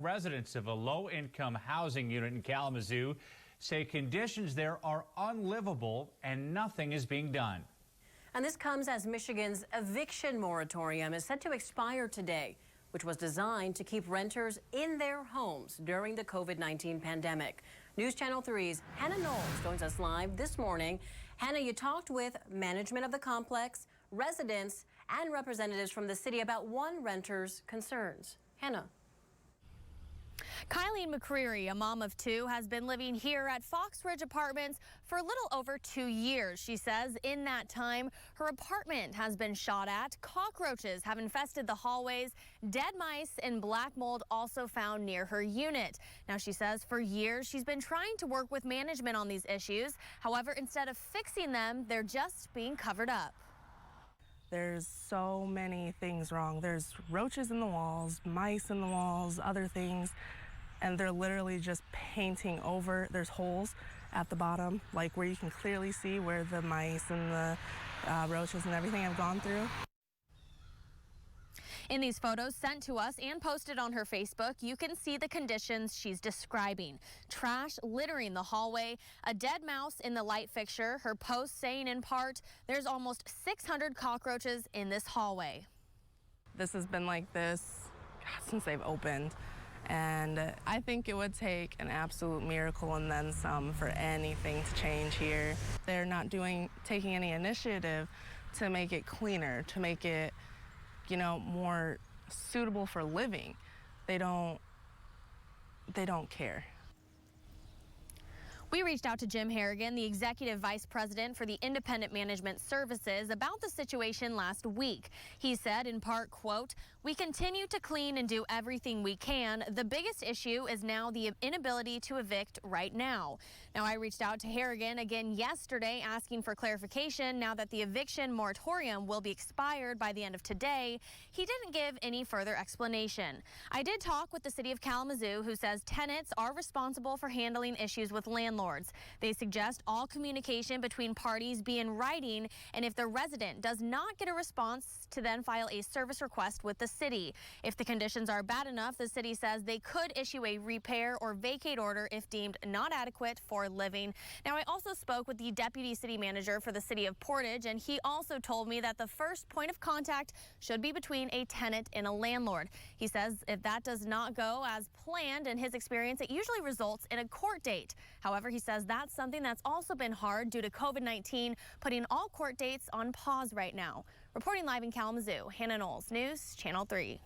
Residents of a low-income housing unit in Kalamazoo say conditions there are unlivable and nothing is being done. And this comes as Michigan's eviction moratorium is set to expire today, which was designed to keep renters in their homes during the COVID-19 pandemic. News Channel 3's Hannah Knowles joins us live this morning. Hannah, you talked with management of the complex, residents, and representatives from the city about one renter's concerns. Hannah. Kylene McCreary, a mom of two, has been living here at Fox Ridge Apartments for a little over 2 years. She says in that time, her apartment has been shot at. Cockroaches have infested the hallways. Dead mice and black mold also found near her unit. Now, she says for years she's been trying to work with management on these issues. However, instead of fixing them, they're just being covered up. There's so many things wrong. There's roaches in the walls, mice in the walls, other things, and they're literally just painting over. There's holes at the bottom, like where you can clearly see where the mice and the roaches and everything have gone through. In these photos sent to us and posted on her Facebook, you can see the conditions she's describing. Trash littering the hallway, a dead mouse in the light fixture, her post saying in part, there's almost 600 cockroaches in this hallway. This has been like this since they've opened, and I think it would take an absolute miracle and then some for anything to change here. They're not taking any initiative to make it cleaner, to make it more suitable for living. They don't care. We reached out to Jim Harrington, the Executive Vice President for the Independent Management Services, about the situation last week. He said in part, quote, "We continue to clean and do everything we can. The biggest issue is now the inability to evict right now." Now, I reached out to Harrington again yesterday asking for clarification now that the eviction moratorium will be expired by the end of today. He didn't give any further explanation. I did talk with the city of Kalamazoo, who says tenants are responsible for handling issues with landlords. They suggest all communication between parties be in writing, and if the resident does not get a response, to then file a service request with the city. If the conditions are bad enough, the city says they could issue a repair or vacate order if deemed not adequate for living. Now, I also spoke with the deputy city manager for the city of Portage, and he also told me that the first point of contact should be between a tenant and a landlord. He says if that does not go as planned, in his experience, it usually results in a court date. However, he says that's something that's also been hard due to COVID-19, putting all court dates on pause right now. Reporting live in Kalamazoo, Hannah Knowles, News Channel 3.